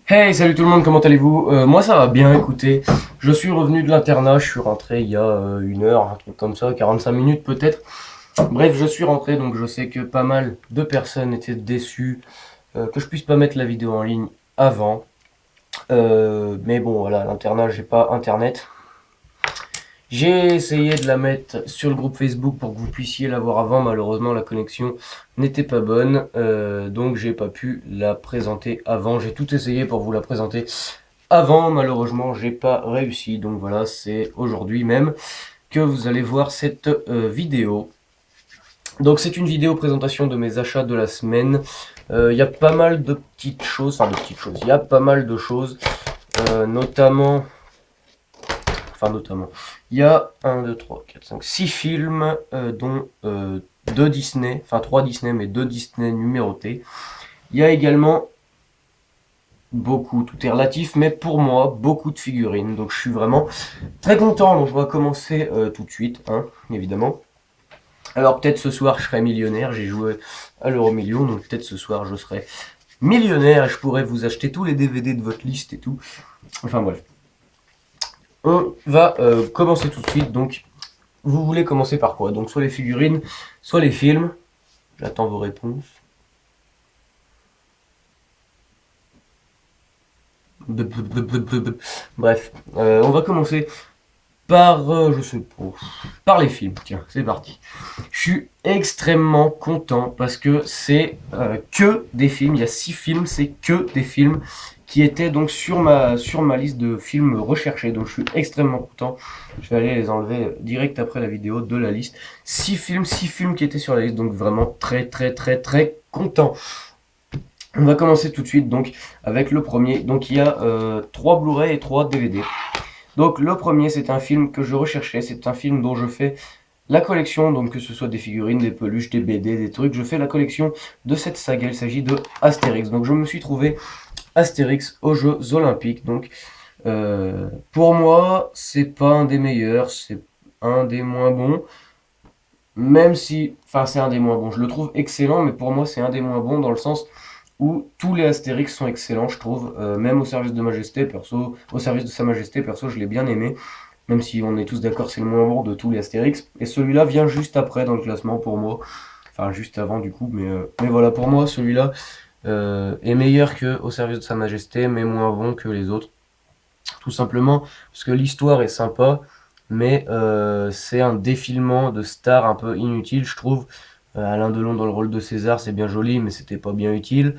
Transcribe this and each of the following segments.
Hey, salut tout le monde, comment allez-vous? Moi ça va bien, écoutez, je suis revenu de l'internat, je suis rentré il y a une heure, un truc comme ça, 45 minutes peut-être. Bref, je suis rentré, donc je sais que pas mal de personnes étaient déçues que je puisse pas mettre la vidéo en ligne avant. Mais bon, voilà, à l'internat, j'ai pas internet. J'ai essayé de la mettre sur le groupe Facebook pour que vous puissiez la voir avant. Malheureusement, la connexion n'était pas bonne, donc j'ai pas pu la présenter avant. J'ai tout essayé pour vous la présenter avant. Malheureusement, j'ai pas réussi. Donc voilà, c'est aujourd'hui même que vous allez voir cette vidéo. Donc c'est une vidéo présentation de mes achats de la semaine. Il y a pas mal de petites choses, enfin de petites choses. Il y a pas mal de choses, notamment notamment. Il y a 1, 2, 3, 4, 5, 6 films, dont 2 Disney, enfin 3 Disney, mais 2 Disney numérotés. Il y a également beaucoup, tout est relatif, mais pour moi, beaucoup de figurines. Donc je suis vraiment très content. Donc je vais commencer tout de suite, hein, évidemment. Alors peut-être ce soir je serai millionnaire, j'ai joué à l'euro million, donc peut-être ce soir je serai millionnaire et je pourrais vous acheter tous les DVD de votre liste et tout. Enfin bref. On va commencer tout de suite, donc vous voulez commencer par quoi? Donc soit les figurines, soit les films. J'attends vos réponses. Bref, on va commencer par, je sais pas, par les films. Tiens, c'est parti. Je suis extrêmement content parce que c'est que des films. Il y a 6 films, c'est que des films qui étaient donc sur ma liste de films recherchés. Donc je suis extrêmement content. Je vais aller les enlever direct après la vidéo de la liste. 6 films qui étaient sur la liste. Donc vraiment très très très très content. On va commencer tout de suite donc avec le premier. Donc il y a 3 Blu-ray et 3 DVD. Donc le premier c'est un film que je recherchais. C'est un film dont je fais la collection, donc que ce soit des figurines, des peluches, des BD, des trucs, je fais la collection de cette saga, il s'agit de Astérix. Donc je me suis trouvé Astérix aux Jeux Olympiques. Donc pour moi, c'est pas un des meilleurs, c'est un des moins bons. Même si, enfin c'est un des moins bons, je le trouve excellent, mais pour moi c'est un des moins bons dans le sens où tous les Astérix sont excellents, je trouve. Même au service de Majesté, perso, au service de Sa Majesté, perso, je l'ai bien aimé. Même si on est tous d'accord, c'est le moins bon de tous les Astérix. Et celui-là vient juste après dans le classement pour moi. Enfin, juste avant du coup. Mais voilà, pour moi, celui-là est meilleur que Au service de Sa Majesté, mais moins bon que les autres. Tout simplement parce que l'histoire est sympa, mais c'est un défilement de stars un peu inutile, je trouve. Alain Delon dans le rôle de César, c'est bien joli, mais c'était pas bien utile.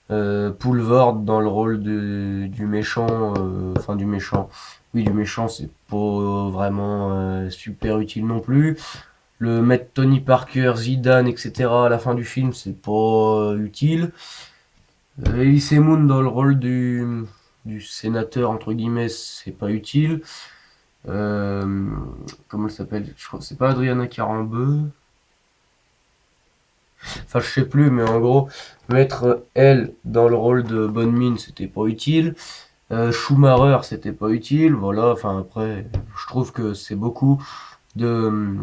Poulvord dans le rôle du méchant, enfin du méchant, oui du méchant, c'est pas vraiment super utile non plus. Le mettre Tony Parker, Zidane, etc. à la fin du film, c'est pas utile. Elise Moon dans le rôle du sénateur, entre guillemets, c'est pas utile. Euh, Comment elle s'appelle? Je crois que c'est pas Adriana Carambeu. Enfin, je sais plus, mais en gros, mettre elle dans le rôle de Bonne Mine, c'était pas utile. Schumacher, c'était pas utile. Voilà, enfin après, je trouve que c'est beaucoup de,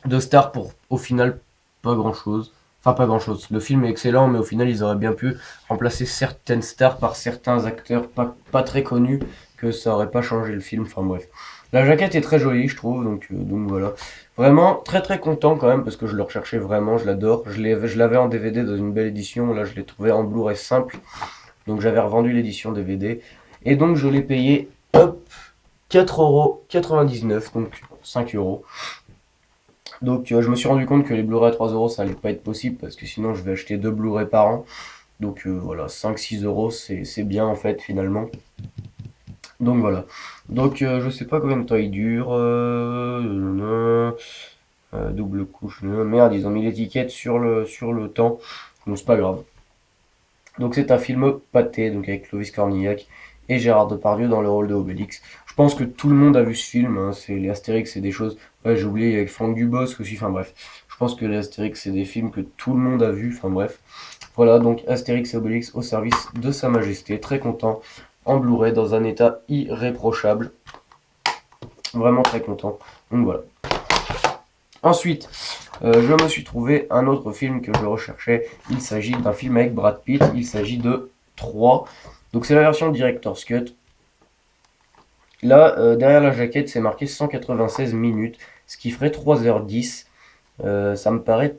de stars pour au final pas grand chose. Enfin, pas grand chose. Le film est excellent, mais au final, ils auraient bien pu remplacer certaines stars par certains acteurs pas très connus, que ça aurait pas changé le film. Enfin, bref. La jaquette est très jolie, je trouve, donc voilà. Vraiment très très content quand même parce que je le recherchais vraiment, je l'adore. Je l'avais en DVD dans une belle édition, là je l'ai trouvé en Blu-ray simple, donc j'avais revendu l'édition DVD. Et donc je l'ai payé, hop, 4,99€, donc 5 euros. Donc je me suis rendu compte que les Blu-ray à 3 euros ça allait pas être possible parce que sinon je vais acheter 2 Blu-ray par an. Donc voilà, 5-6 euros c'est bien en fait finalement. Donc voilà. Donc je sais pas combien de temps il dure. Double couche. Merde, ils ont mis l'étiquette sur le temps. Donc c'est pas grave. Donc c'est un film pâté, donc avec Clovis Cornillac et Gérard Depardieu dans le rôle de Obélix. Je pense que tout le monde a vu ce film, hein, c'est les Astérix, c'est des choses. Ouais, j'ai oublié avec Franck Dubosc aussi, enfin bref. Je pense que les Astérix, c'est des films que tout le monde a vu, enfin bref. Voilà, donc Astérix et Obélix au service de Sa Majesté, très content, en Blu-ray, dans un état irréprochable. Vraiment très content. Donc voilà. Ensuite, je me suis trouvé un autre film que je recherchais. Il s'agit d'un film avec Brad Pitt. Il s'agit de 3. Donc c'est la version Director's Cut. Là, derrière la jaquette, c'est marqué 196 minutes, ce qui ferait 3h10. Ça me paraît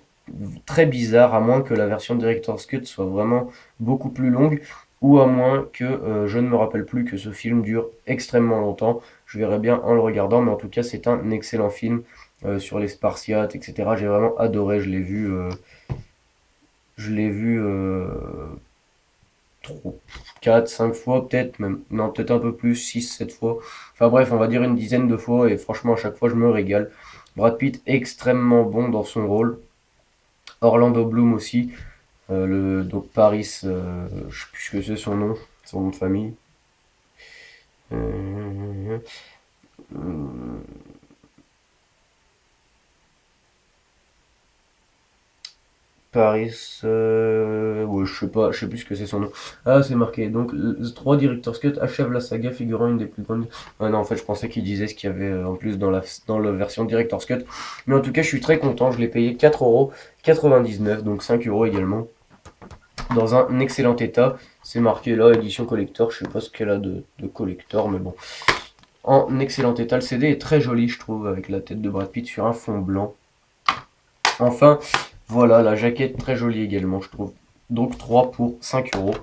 très bizarre, à moins que la version Director's Cut soit vraiment beaucoup plus longue, ou à moins que je ne me rappelle plus que ce film dure extrêmement longtemps. Je verrai bien en le regardant, mais en tout cas, c'est un excellent film sur les Spartiates, etc. J'ai vraiment adoré, je l'ai vu 4, 5 fois peut-être, même, non, peut-être un peu plus, 6, 7 fois. Enfin bref, on va dire une dizaine de fois, et franchement, à chaque fois, je me régale. Brad Pitt, extrêmement bon dans son rôle. Orlando Bloom aussi, donc Paris, je sais plus ce que c'est son nom de famille. Euh, euh, Paris, ouais, je sais plus ce que c'est son nom. Ah, c'est marqué. Donc, 3 Director's Cut achève la saga figurant une des plus grandes. Ah non, en fait, je pensais qu'il disait ce qu'il y avait en plus dans la version Director's Cut. Mais en tout cas, je suis très content. Je l'ai payé 4,99€, donc 5€ également. Dans un excellent état. C'est marqué là, édition collector. Je sais pas ce qu'elle a de collector, mais bon. En excellent état. Le CD est très joli, je trouve, avec la tête de Brad Pitt sur un fond blanc. Enfin, voilà, la jaquette très jolie également, je trouve. Donc 3 pour 5€.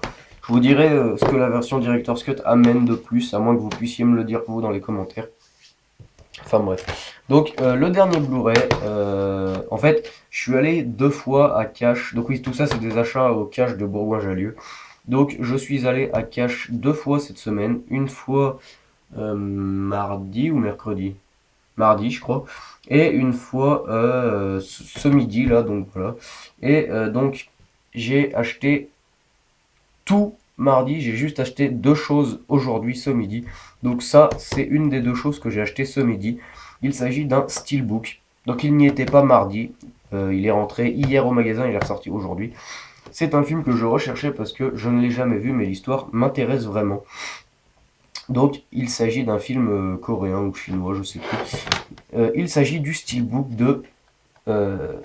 Je vous dirai ce que la version Director's Cut amène de plus, à moins que vous puissiez me le dire vous dans les commentaires. Enfin bref. Donc le dernier Blu-ray, en fait, je suis allé 2 fois à Cash. Donc oui, tout ça c'est des achats au Cash de Bourgoin-Jallieu. Donc je suis allé à Cash 2 fois cette semaine. Une fois mardi ou mercredi, mardi, je crois, et une fois ce midi là, donc voilà. Et donc j'ai acheté tout mardi, j'ai juste acheté 2 choses aujourd'hui, ce midi. Donc ça, c'est une des 2 choses que j'ai acheté ce midi. Il s'agit d'un steelbook. Donc il n'y était pas mardi. Il est rentré hier au magasin, il est ressorti aujourd'hui. C'est un film que je recherchais parce que je ne l'ai jamais vu, mais l'histoire m'intéresse vraiment. Donc il s'agit d'un film coréen ou chinois, je sais plus. Il s'agit du steelbook de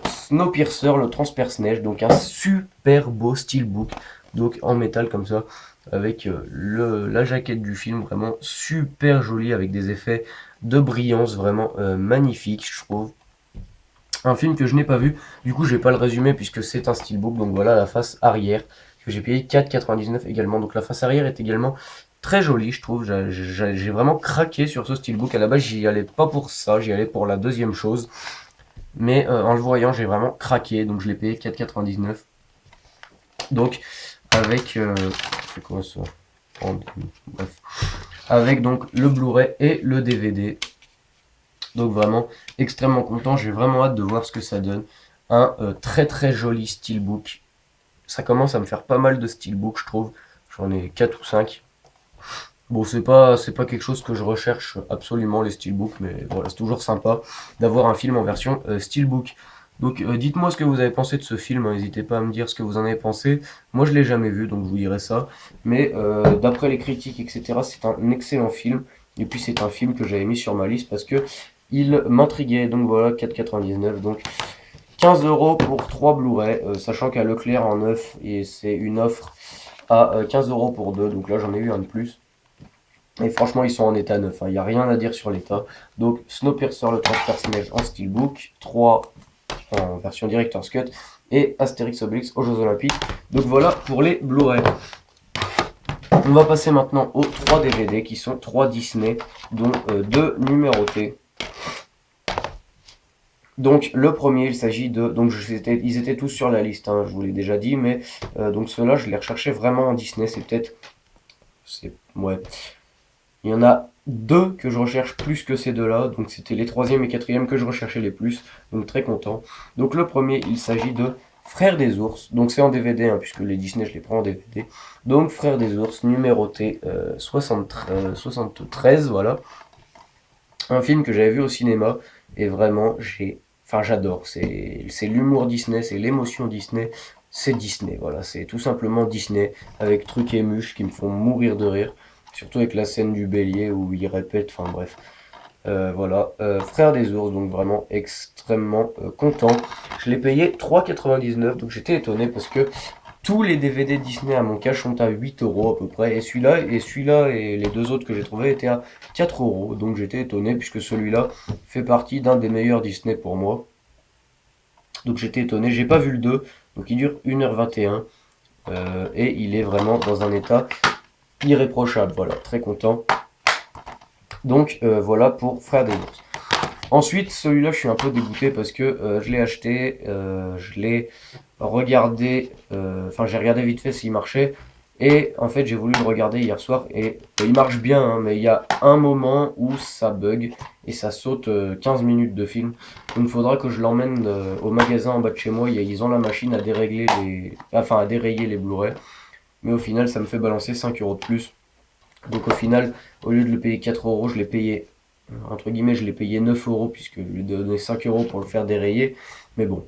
Snowpiercer, le transperce-neige, donc un super beau steelbook, donc en métal comme ça, avec la jaquette du film, vraiment super jolie, avec des effets de brillance vraiment magnifiques, je trouve. Un film que je n'ai pas vu, du coup je vais pas le résumer puisque c'est un steelbook, donc voilà la face arrière, que j'ai payé 4,99€ également, donc la face arrière est également très jolie, je trouve. J'ai vraiment craqué sur ce steelbook. À la base, j'y allais pas pour ça, j'y allais pour la deuxième chose. Mais en le voyant, j'ai vraiment craqué. Donc je l'ai payé 4,99€. Donc avec. C'est quoi ça? Bref. Avec donc le Blu-ray et le DVD. Donc vraiment extrêmement content. J'ai vraiment hâte de voir ce que ça donne. Un très très joli steelbook. Ça commence à me faire pas mal de steelbook, je trouve. J'en ai 4 ou 5. Bon, c'est pas quelque chose que je recherche absolument, les steelbooks, mais voilà, c'est toujours sympa d'avoir un film en version steelbook. Donc dites-moi ce que vous avez pensé de ce film, hein, n'hésitez pas à me dire ce que vous en avez pensé. Moi je l'ai jamais vu, donc je vous dirai ça. Mais d'après les critiques, etc., c'est un excellent film. Et puis c'est un film que j'avais mis sur ma liste parce que il m'intriguait. Donc voilà, 4,99. Donc 15€ pour 3 Blu-ray, sachant qu'à Leclerc en neuf, et c'est une offre à 15€ pour 2. Donc là j'en ai eu un de plus. Et franchement, ils sont en état neuf, hein. Il n'y a rien à dire sur l'état. Donc, Snowpiercer, le transperce-neige en steelbook, 3 en version Director's Cut, et Astérix Obélix aux Jeux Olympiques. Donc voilà pour les Blu-ray. On va passer maintenant aux 3 DVD qui sont 3 Disney, dont 2 numérotés. Donc le premier, il s'agit de... Donc ils étaient tous sur la liste, hein, je vous l'ai déjà dit, mais donc ceux-là, je les recherchais vraiment en Disney. C'est peut-être... Ouais. Il y en a 2 que je recherche plus que ces 2-là, donc c'était les 3e et 4e que je recherchais les plus, donc très content. Donc le premier, il s'agit de Frères des ours, donc c'est en DVD, hein, puisque les Disney je les prends en DVD. Donc Frères des ours, numéroté 73, voilà. Un film que j'avais vu au cinéma, et vraiment j'adore. C'est l'humour Disney, c'est l'émotion Disney, c'est Disney, voilà, c'est tout simplement Disney, avec Truc et Muche qui me font mourir de rire. Surtout avec la scène du bélier où il répète, enfin bref. Voilà, Frère des ours, donc vraiment extrêmement content. Je l'ai payé 3,99€, donc j'étais étonné parce que tous les DVD Disney à mon cache sont à 8 euros à peu près. Et celui-là et les deux autres que j'ai trouvés étaient à 4 euros. Donc j'étais étonné puisque celui-là fait partie d'un des meilleurs Disney pour moi. Donc j'étais étonné. J'ai pas vu le 2. Donc il dure 1h21. Et il est vraiment dans un état irréprochable. Voilà, très content. Donc voilà pour Frères des ours. Ensuite, celui-là, je suis un peu dégoûté parce que je l'ai acheté, je l'ai regardé, enfin j'ai regardé vite fait s'il marchait, et en fait j'ai voulu le regarder hier soir, et il marche bien, hein, mais il y a un moment où ça bug, et ça saute 15 minutes de film, donc il faudra que je l'emmène au magasin en bas de chez moi, ils ont la machine à dérégler enfin à dérayer les Blu-ray, mais au final ça me fait balancer 5 euros de plus, donc au final, au lieu de le payer 4 euros, je l'ai payé entre guillemets, je l'ai payé 9 euros puisque je lui ai donné 5 euros pour le faire dérayer. Mais bon,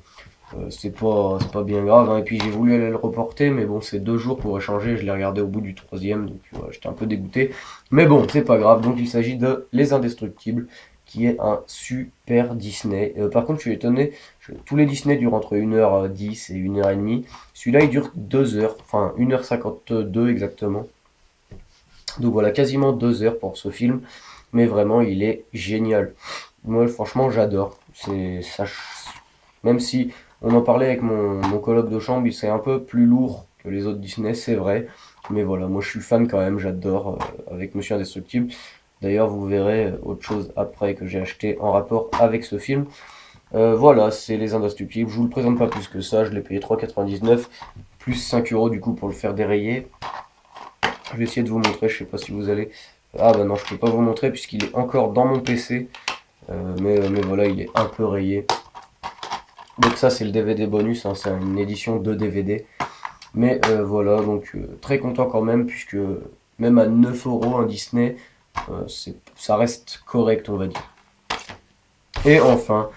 c'est pas bien grave, hein. Et puis j'ai voulu aller le reporter, mais bon, c'est 2 jours pour échanger. Je l'ai regardé au bout du troisième, donc voilà, j'étais un peu dégoûté. Mais bon, c'est pas grave. Donc il s'agit de Les Indestructibles, qui est un super Disney. Par contre, je suis étonné, tous les Disney durent entre 1h10 et 1h30. Celui-là, il dure 2 heures, enfin 1h52 exactement. Donc voilà, quasiment 2 heures pour ce film, mais vraiment il est génial. Moi franchement j'adore. C'est ça, même si on en parlait avec mon coloc de chambre, c'est un peu plus lourd que les autres Disney, c'est vrai. Mais voilà, moi je suis fan quand même, j'adore avec Monsieur Indestructible. D'ailleurs vous verrez autre chose après que j'ai acheté en rapport avec ce film. Voilà, c'est Les Indestructibles. Je vous le présente pas plus que ça, je l'ai payé 3,99 plus 5 euros du coup pour le faire dérayer. Je vais essayer de vous montrer, je sais pas si vous allez. Ah bah non, je peux pas vous montrer puisqu'il est encore dans mon PC. Mais voilà, il est un peu rayé. Donc ça c'est le DVD bonus, hein, c'est une édition de DVD. Mais voilà, donc très content quand même puisque même à 9 euros un Disney, ça reste correct on va dire. Et enfin,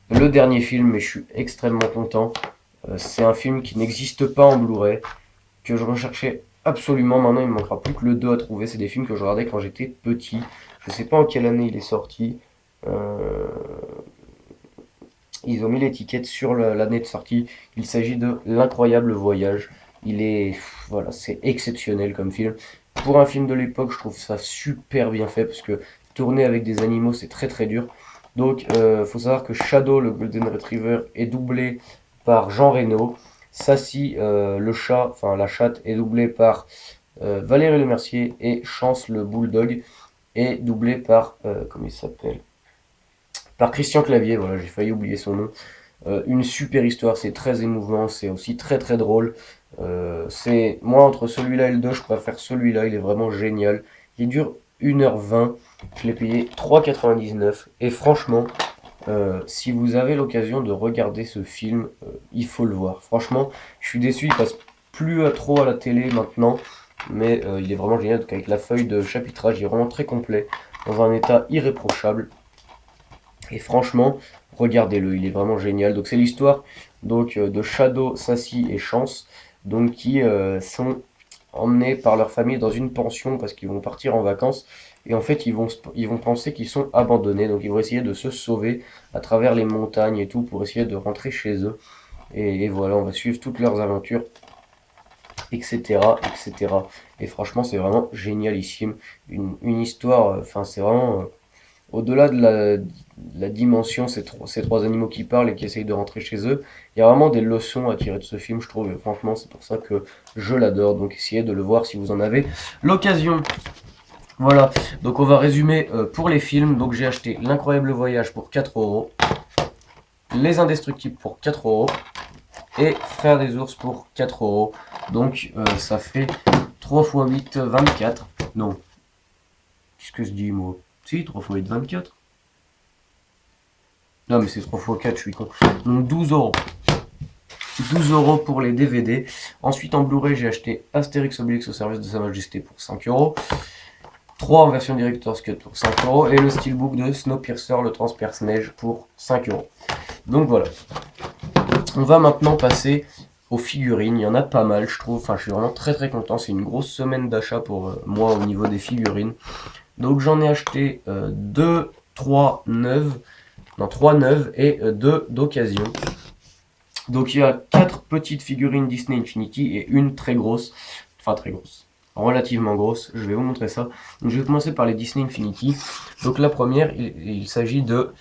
le dernier film, mais je suis extrêmement content. C'est un film qui n'existe pas en Blu-ray, que je recherchais absolument. Maintenant, il me manquera plus que le 2 à trouver. C'est des films que je regardais quand j'étais petit. Je sais pas en quelle année il est sorti. Euh, Ils ont mis l'étiquette sur l'année de sortie. Il s'agit de L'Incroyable Voyage. Voilà, c'est exceptionnel comme film. Pour un film de l'époque, je trouve ça super bien fait parce que tourner avec des animaux, c'est très très dur. Donc, faut savoir que Shadow, le Golden Retriever, est doublé par Jean Reno. Sassy, le chat, enfin la chatte, est doublée par Valérie Lemercier, et Chance, le bulldog, est doublé par, comment il s'appelle? Par Christian Clavier, voilà, j'ai failli oublier son nom. Une super histoire, c'est très émouvant, c'est aussi très très drôle. Moi, entre celui-là et le 2, je préfère celui-là, il est vraiment génial. Il dure 1h20, je l'ai payé 3,99. Et franchement, si vous avez l'occasion de regarder ce film, il faut le voir. Franchement, je suis déçu, il passe plus trop à la télé maintenant, mais il est vraiment génial. Donc avec la feuille de chapitrage, il est vraiment très complet, dans un état irréprochable. Et franchement, regardez-le, il est vraiment génial. Donc c'est l'histoire de Shadow, Sassy et Chance, donc qui sont emmenés par leur famille dans une pension parce qu'ils vont partir en vacances. Et en fait, ils vont penser qu'ils sont abandonnés. Donc ils vont essayer de se sauver à travers les montagnes et tout pour essayer de rentrer chez eux. Et voilà, on va suivre toutes leurs aventures, etc., etc. Et franchement, c'est vraiment génialissime. Une histoire, enfin, c'est vraiment au-delà de la dimension, ces trois animaux qui parlent et qui essayent de rentrer chez eux, il y a vraiment des leçons à tirer de ce film, je trouve. Et franchement, c'est pour ça que je l'adore. Donc essayez de le voir si vous en avez l'occasion. Voilà, donc on va résumer pour les films. Donc j'ai acheté L'Incroyable Voyage pour 4 euros, Les Indestructibles pour 4 euros et Frères des ours pour 4 euros. Donc ça fait 3 x 8, 24. Non, qu'est-ce que je dis moi? Si, 3 x 8, 24. Non, mais c'est 3 x 4, je suis con. Donc 12 euros. 12 euros pour les DVD. Ensuite, en Blu-ray, j'ai acheté Astérix Obélix au service de Sa Majesté pour 5 euros. 3 en version Director's Cut pour 5 euros. Et le Steelbook de Snowpiercer, le transperce-neige pour 5 euros. Donc voilà. On va maintenant passer aux figurines. Il y en a pas mal, je trouve. Enfin, je suis vraiment très très content. C'est une grosse semaine d'achat pour moi au niveau des figurines. Donc j'en ai acheté 2, 3 neuves. Non, 3 neuves et 2 d'occasion. Donc il y a 4 petites figurines Disney Infinity et une très grosse, enfin très grosse, relativement grosse, je vais vous montrer ça. Donc je vais commencer par les Disney Infinity. Donc la première, il s'agit de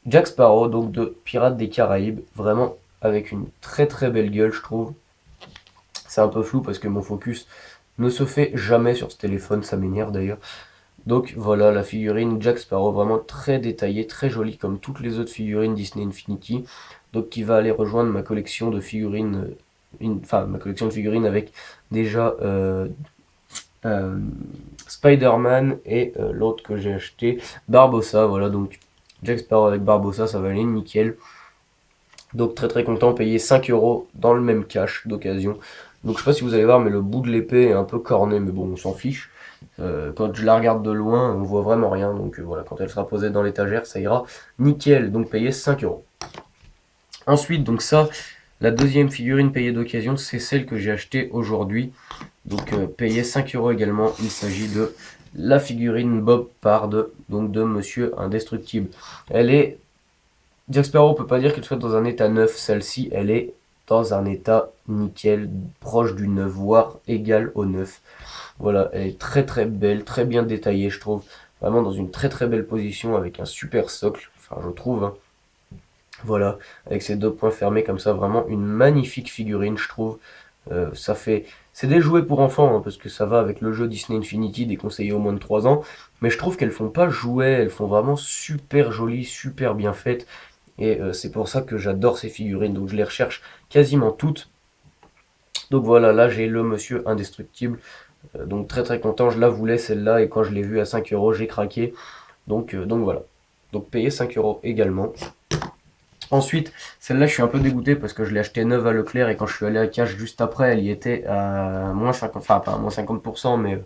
Jack Sparrow, donc de Pirates des Caraïbes, vraiment avec une très très belle gueule je trouve. C'est un peu flou parce que mon focus ne se fait jamais sur ce téléphone, ça m'énerve d'ailleurs. Donc voilà la figurine Jack Sparrow, vraiment très détaillée, très jolie comme toutes les autres figurines Disney Infinity. Donc qui va aller rejoindre ma collection de figurines, enfin ma collection de figurines avec déjà euh, Spider-Man et l'autre que j'ai acheté, Barbossa. Voilà donc Jack Sparrow avec Barbossa, ça va aller nickel. Donc très très content, payer 5 euros dans le même cash d'occasion. Donc je sais pas si vous allez voir, mais le bout de l'épée est un peu corné, mais bon, on s'en fiche. Quand je la regarde de loin, on voit vraiment rien. Donc voilà, quand elle sera posée dans l'étagère, ça ira nickel. Donc payer 5 euros. Ensuite, donc ça, la deuxième figurine payée d'occasion, c'est celle que j'ai achetée aujourd'hui. Donc payer 5 euros également. Il s'agit de la figurine Bob Pard, donc de Monsieur Indestructible. Elle est Jack Sparrow, on peut pas dire qu'elle soit dans un état neuf. Celle-ci, elle est dans un état nickel, proche du neuf, voire égal au neuf. Voilà, elle est très très belle, très bien détaillée, je trouve. Vraiment dans une très très belle position avec un super socle. Enfin, je trouve, hein. Voilà, avec ses deux points fermés comme ça, vraiment une magnifique figurine, je trouve. Ça fait, c'est des jouets pour enfants, hein, parce que ça va avec le jeu Disney Infinity déconseillé aux moins de 3 ans. Mais je trouve qu'elles font pas jouets, elles font vraiment super jolies, super bien faites. Et c'est pour ça que j'adore ces figurines. Donc je les recherche quasiment toutes. Donc voilà, là j'ai le Monsieur Indestructible. Donc très très content, je la voulais celle-là. Et quand je l'ai vue à 5 euros, j'ai craqué. Donc voilà. Donc payer 5 euros également. Ensuite, celle-là je suis un peu dégoûté parce que je l'ai acheté neuve à Leclerc. Et quand je suis allé à Cash juste après, elle y était à moins 50, enfin pas à moins 50%, mais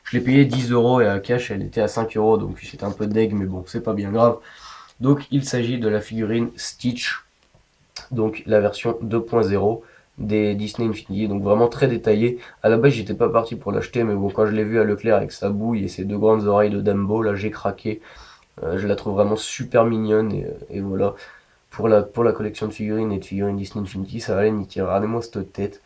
je l'ai payé 10 euros. Et à Cash elle était à 5 euros. Donc j'étais un peu deg, mais bon, c'est pas bien grave. Donc il s'agit de la figurine Stitch, donc la version 2.0 des Disney Infinity, donc vraiment très détaillé. À la base j'étais pas parti pour l'acheter, mais bon, quand je l'ai vu à Leclerc avec sa bouille et ses deux grandes oreilles de Dumbo, là j'ai craqué. Je la trouve vraiment super mignonne et voilà. Pour la collection de figurines et de figurines Disney Infinity, ça va aller nickel. Regardez-moi cette tête.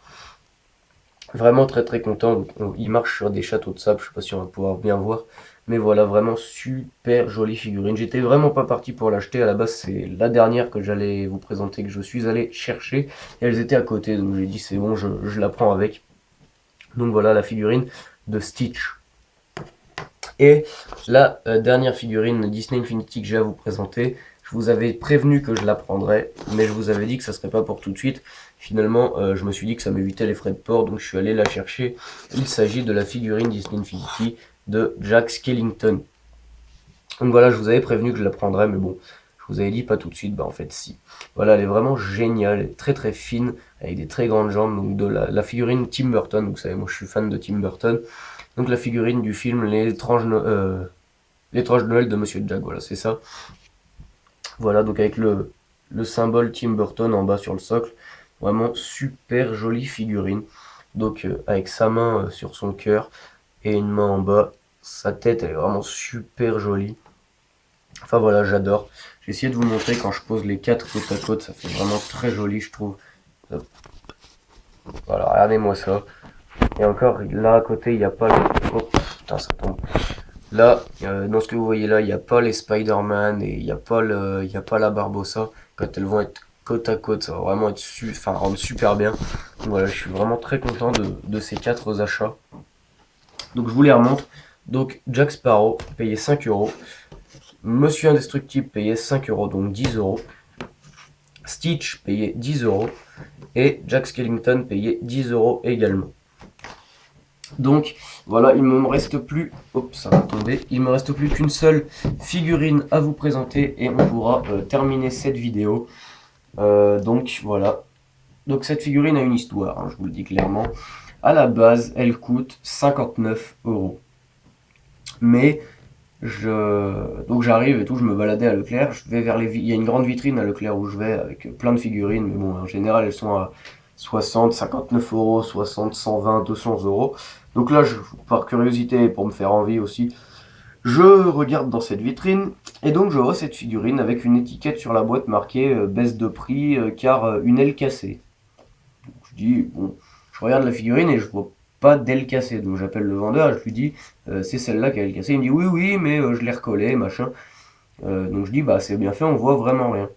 Vraiment très très content. Donc, il marche sur des châteaux de sable, je sais pas si on va pouvoir bien voir. Mais voilà, vraiment super jolie figurine. J'étais vraiment pas parti pour l'acheter. À la base, c'est la dernière que j'allais vous présenter, que je suis allé chercher. Et elles étaient à côté, donc j'ai dit c'est bon, je la prends avec. Donc voilà la figurine de Stitch. Et la dernière figurine Disney Infinity que j'ai à vous présenter, je vous avais prévenu que je la prendrais, mais je vous avais dit que ça serait pas pour tout de suite. Finalement, je me suis dit que ça m'évitait les frais de port, donc je suis allé la chercher. Il s'agit de la figurine Disney Infinity de Jack Skellington. Donc voilà, je vous avais prévenu que je la prendrais, mais bon, je vous avais dit pas tout de suite, bah en fait si. Voilà, elle est vraiment géniale, elle est très très fine, avec des très grandes jambes, donc de la figurine Tim Burton, vous savez, moi je suis fan de Tim Burton. Donc la figurine du film L'étrange Noël de Monsieur Jack, voilà, c'est ça. Voilà, donc avec le symbole Tim Burton en bas sur le socle. Vraiment super jolie figurine. Donc avec sa main sur son cœur et une main en bas. Sa tête, elle est vraiment super jolie. Enfin voilà, j'adore. J'ai essayé de vous montrer quand je pose les quatre côte à côte. Ça fait vraiment très joli, je trouve. Hop. Voilà, regardez-moi ça. Et encore, là à côté, il n'y a pas le... Oh, putain, ça tombe. Là, dans ce que vous voyez là, il n'y a pas les Spider-Man et il y a pas la Barbossa. Quand elles vont être côte à côte, ça va vraiment être enfin, rendre super bien. Donc voilà, je suis vraiment très content de ces quatre achats. Donc je vous les remonte. Donc Jack Sparrow payé 5 euros. Monsieur Indestructible payé 5 euros, donc 10 euros. Stitch payé 10 euros. Et Jack Skellington payé 10 euros également. Donc voilà, il me reste plus, hop, ça va tomber, il me reste plus qu'une seule figurine à vous présenter et on pourra terminer cette vidéo. Donc voilà, donc cette figurine a une histoire, hein, je vous le dis clairement. À la base, elle coûte 59 euros. Mais donc j'arrive et tout, je me baladais à Leclerc, je vais vers il y a une grande vitrine à Leclerc où je vais avec plein de figurines, mais bon, en général elles sont à 60, 59 euros, 60, 120, 200 euros. Donc là, par curiosité et pour me faire envie aussi, Je regarde dans cette vitrine et donc je vois cette figurine avec une étiquette sur la boîte marquée baisse de prix car une aile cassée. Donc, je dis bon, je regarde la figurine et je vois pas d'aile cassée. Donc j'appelle le vendeur et je lui dis c'est celle-là qui a l'aile cassée. Il me dit oui oui mais je l'ai recollée machin. Donc je dis bah c'est bien fait, on voit vraiment rien.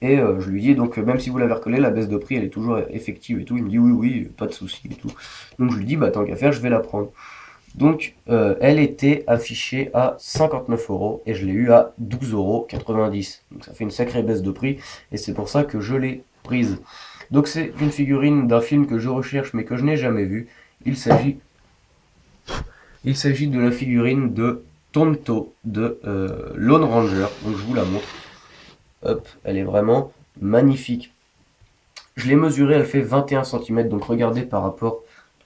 Et je lui dis donc même si vous l'avez recollée, la baisse de prix elle est toujours effective et tout. Il me dit oui oui pas de souci et tout. Donc je lui dis bah tant qu'à faire je vais la prendre. Donc, elle était affichée à 59 euros et je l'ai eu à 12,90 €. Donc, ça fait une sacrée baisse de prix et c'est pour ça que je l'ai prise. Donc, c'est une figurine d'un film que je recherche mais que je n'ai jamais vu. Il s'agit, il s'agit de la figurine de Tonto de Lone Ranger. Donc, je vous la montre. Hop, elle est vraiment magnifique. Je l'ai mesurée, elle fait 21 cm. Donc, regardez par rapport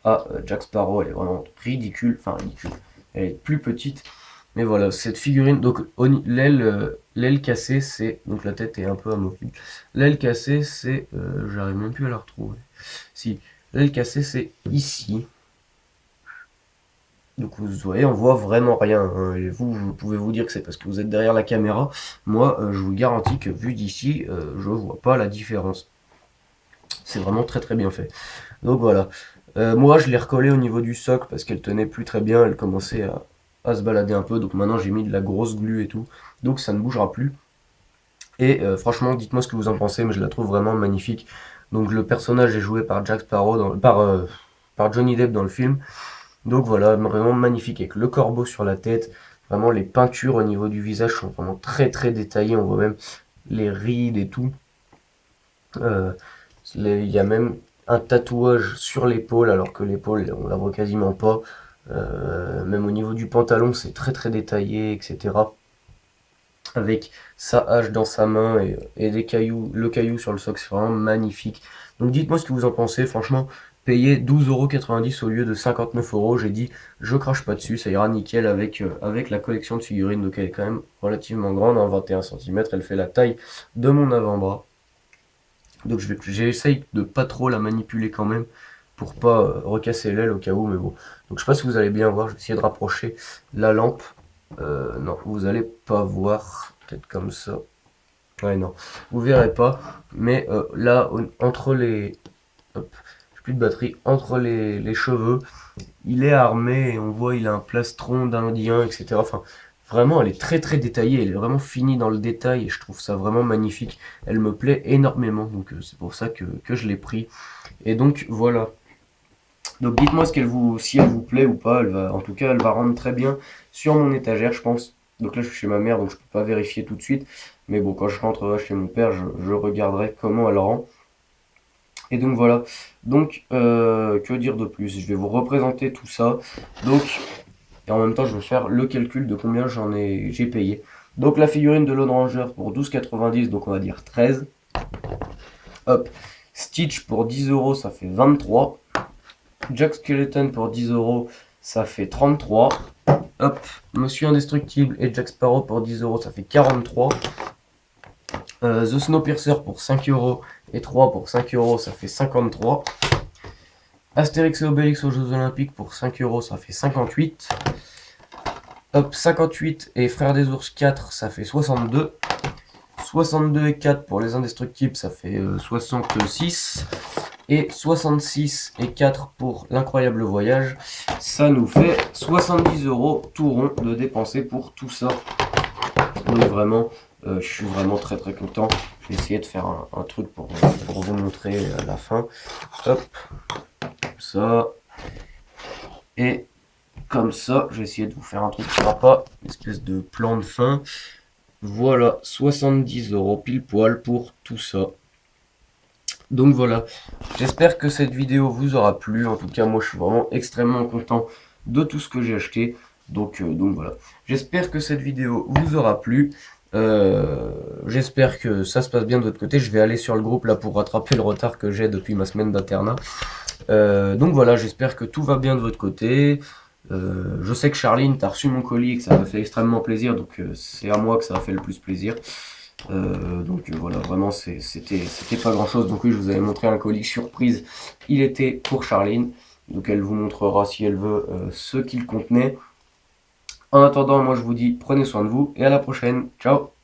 à Jack Sparrow, elle est vraiment ridicule. Enfin, ridicule. Elle est plus petite. Mais voilà, cette figurine, donc l'aile cassée, c'est. Donc la tête est un peu amovible. L'aile cassée, c'est. J'arrive même plus à la retrouver. Si, l'aile cassée, c'est ici. Donc vous voyez, on voit vraiment rien, hein. Et vous pouvez vous dire que c'est parce que vous êtes derrière la caméra. Moi, je vous garantis que vu d'ici, je vois pas la différence. C'est vraiment très très bien fait. Donc voilà. Moi, je l'ai recollé au niveau du socle parce qu'elle tenait plus très bien. Elle commençait à se balader un peu. Donc maintenant, j'ai mis de la grosse glu et tout. Donc ça ne bougera plus. Et franchement, dites-moi ce que vous en pensez, mais je la trouve vraiment magnifique. Donc le personnage est joué par Jack Sparrow, par Johnny Depp dans le film. Donc voilà, vraiment magnifique avec le corbeau sur la tête. Vraiment, les peintures au niveau du visage sont vraiment très très détaillées. On voit même les rides et tout. Euh, il y a même un tatouage sur l'épaule, alors que l'épaule, on la voit quasiment pas. Même au niveau du pantalon, c'est très très détaillé, etc. Avec sa hache dans sa main et des cailloux, le caillou sur le socle, c'est vraiment magnifique. Donc dites-moi ce que vous en pensez, franchement, payer 12,90 € au lieu de 59 euros, j'ai dit, je crache pas dessus, ça ira nickel avec la collection de figurines, donc elle est quand même relativement grande, hein, 21 cm, elle fait la taille de mon avant-bras. Donc j'essaye de pas trop la manipuler quand même pour pas recasser l'aile au cas où, mais bon. Donc je sais pas si vous allez bien voir, je vais essayer de rapprocher la lampe. Non, vous allez pas voir, peut-être comme ça. Ouais, non, vous verrez pas. Mais là, entre les... Hop, j'ai plus de batterie. Entre les cheveux, il est armé et on voit il a un plastron d'Indien, etc. Enfin, vraiment, elle est très très détaillée. Elle est vraiment finie dans le détail et je trouve ça vraiment magnifique. Elle me plaît énormément, donc c'est pour ça que je l'ai pris. Et donc voilà. Donc dites-moi si elle vous plaît ou pas. En tout cas, elle va rendre très bien sur mon étagère, je pense. Donc là, je suis chez ma mère, donc je peux pas vérifier tout de suite. Mais bon, quand je rentrerai chez mon père, je regarderai comment elle rend. Et donc voilà. Donc, que dire de plus? Je vais vous représenter tout ça. Donc, et en même temps, je vais faire le calcul de combien j'ai payé. Donc la figurine de Lone Ranger pour 12,90, donc on va dire 13. Hop. Stitch pour 10 euros, ça fait 23. Jack Skeleton pour 10 euros, ça fait 33. Hop, Monsieur Indestructible et Jack Sparrow pour 10 euros, ça fait 43. The Snowpiercer pour 5 euros et 3 pour 5 euros, ça fait 53. Astérix et Obélix aux Jeux Olympiques pour 5 euros, ça fait 58. Hop, 58 et Frères des Ours 4, ça fait 62. 62 et 4 pour les Indestructibles, ça fait 66. Et 66 et 4 pour l'incroyable voyage, ça nous fait 70 euros tout rond de dépenser pour tout ça. Donc vraiment, je suis vraiment très très content. Je vais essayer de faire un truc pour vous montrer à la fin. Hop, ça. Et comme ça, je vais essayer de vous faire un truc sympa, une espèce de plan de fin. Voilà, 70 euros pile poil pour tout ça. Donc voilà, j'espère que cette vidéo vous aura plu. En tout cas, moi je suis vraiment extrêmement content de tout ce que j'ai acheté. Donc voilà, j'espère que cette vidéo vous aura plu. J'espère que ça se passe bien de votre côté. Je vais aller sur le groupe là pour rattraper le retard que j'ai depuis ma semaine d'internat. Donc voilà, j'espère que tout va bien de votre côté. Je sais que Charline, t'as reçu mon colis et que ça m'a fait extrêmement plaisir. Donc c'est à moi que ça a fait le plus plaisir. Voilà, vraiment c'était pas grand chose. Donc oui, je vous avais montré un colis surprise. Il était pour Charline. Donc elle vous montrera si elle veut ce qu'il contenait. En attendant, moi je vous dis prenez soin de vous et à la prochaine. Ciao!